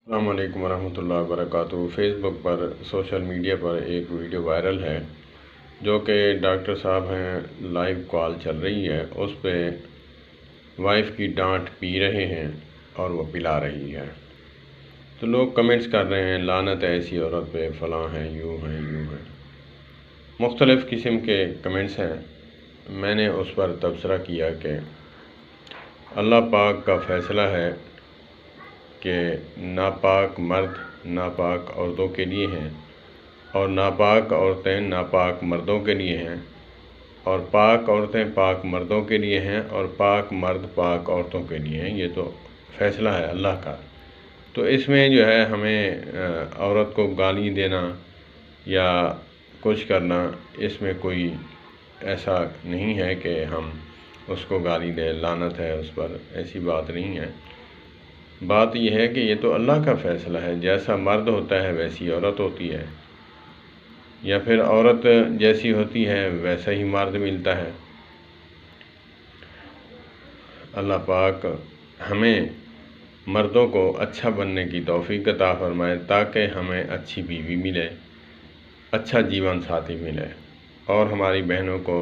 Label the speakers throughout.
Speaker 1: السلام علیکم ورحمۃ اللہ وبرکاتہ۔ فیس بک پر سوشل میڈیا پر ایک ویڈیو وائرل ہے جو کہ ڈاکٹر صاحب ہیں، لائیو کال چل رہی ہے، اس پہ وائف کی ڈانٹ پی رہے ہیں اور وہ پلا رہی ہے۔ تو لوگ کمنٹس کر رہے ہیں لعنت ہے ایسی عورت پہ، فلاں ہے، یوں ہے یوں ہے، مختلف قسم کے کمنٹس ہیں۔ میں نے اس پر تبصرہ کیا کہ اللہ پاک کا فیصلہ ہے کہ ناپاک مرد ناپاک عورتوں کے لیے ہیں اور ناپاک عورتیں ناپاک مردوں کے لیے ہیں، اور پاک عورتیں پاک مردوں کے لیے ہیں اور پاک مرد پاک عورتوں کے لیے ہیں۔ یہ تو فیصلہ ہے اللہ کا۔ تو اس میں جو ہے ہمیں عورت کو گالی دینا یا کچھ کرنا، اس میں کوئی ایسا نہیں ہے کہ ہم اس کو گالی دیں، لعنت ہے اس پر، ایسی بات نہیں ہے۔ بات یہ ہے کہ یہ تو اللہ کا فیصلہ ہے، جیسا مرد ہوتا ہے ویسی عورت ہوتی ہے، یا پھر عورت جیسی ہوتی ہے ویسا ہی مرد ملتا ہے۔ اللہ پاک ہمیں مردوں کو اچھا بننے کی توفیق عطا فرمائے تاکہ ہمیں اچھی بیوی ملے، اچھا جیون ساتھی ملے، اور ہماری بہنوں کو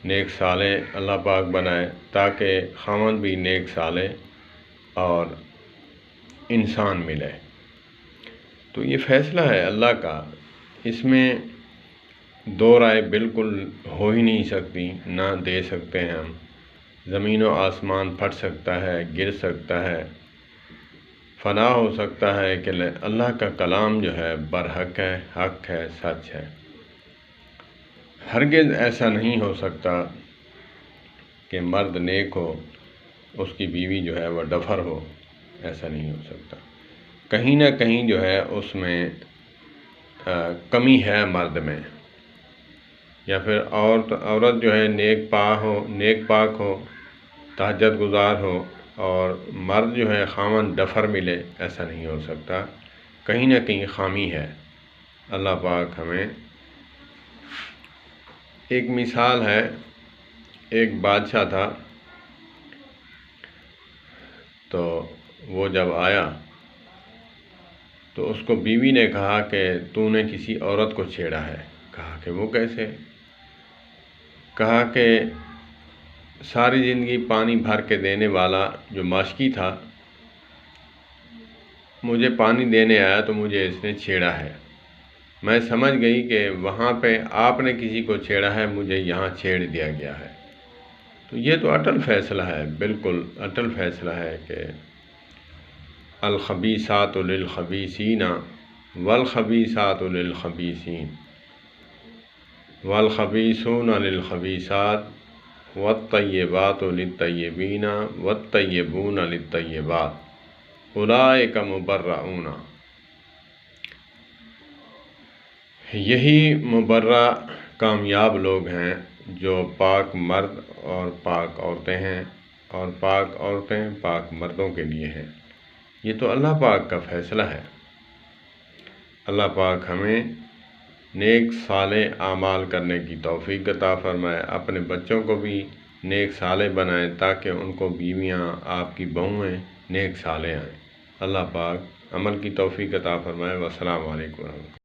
Speaker 1: نیک صالح اللہ پاک بنائے تاکہ خاوند بھی نیک صالح اور انسان ملے۔ تو یہ فیصلہ ہے اللہ کا، اس میں دو رائے بالکل ہو ہی نہیں سکتی، نہ دے سکتے ہیں ہم۔ زمین و آسمان پھٹ سکتا ہے، گر سکتا ہے، فنا ہو سکتا ہے، کہ اللہ کا کلام جو ہے برحق ہے، حق ہے، سچ ہے۔ ہرگز ایسا نہیں ہو سکتا کہ مرد نیک ہو، اس کی بیوی جو ہے وہ ڈفر ہو، ایسا نہیں ہو سکتا۔ کہیں نہ کہیں جو ہے اس میں کمی ہے مرد میں، یا پھر عورت جو ہے نیک پاک ہو، تہجد گزار ہو، اور مرد جو ہے خاوند ڈفر ملے، ایسا نہیں ہو سکتا۔ کہیں نہ کہیں خامی ہے۔ اللہ پاک ہمیں، ایک مثال ہے، ایک بادشاہ تھا، تو وہ جب آیا تو اس کو بیوی نے کہا کہ تو نے کسی عورت کو چھیڑا ہے۔ کہا کہ وہ کیسے؟ کہا کہ ساری زندگی پانی بھر کے دینے والا جو ماشکی تھا، مجھے پانی دینے آیا تو مجھے اس نے چھیڑا ہے۔ میں سمجھ گئی کہ وہاں پہ آپ نے کسی کو چھیڑا ہے، مجھے یہاں چھیڑ دیا گیا ہے۔ تو یہ تو اٹل فیصلہ ہے، بالکل اٹل فیصلہ ہے کہ الخبیثات للخبیثین والخبیثات للخبیثین والخبیثون للخبیثات والطیبات للطیبین والطیبون للطیبات اولئک مبرؤون۔ یہی مبرہ کامیاب لوگ ہیں جو پاک مرد اور پاک عورتیں ہیں، اور پاک عورتیں پاک مردوں کے لیے ہیں۔ یہ تو اللہ پاک کا فیصلہ ہے۔ اللہ پاک ہمیں نیک صالح اعمال کرنے کی توفیق عطا فرمائے، اپنے بچوں کو بھی نیک صالح بنائے تاکہ ان کو بیویاں، آپ کی بہویں نیک صالح آئیں۔ اللہ پاک عمل کی توفیق عطا فرمائے۔ والسلام علیکم ورحمۃ اللہ۔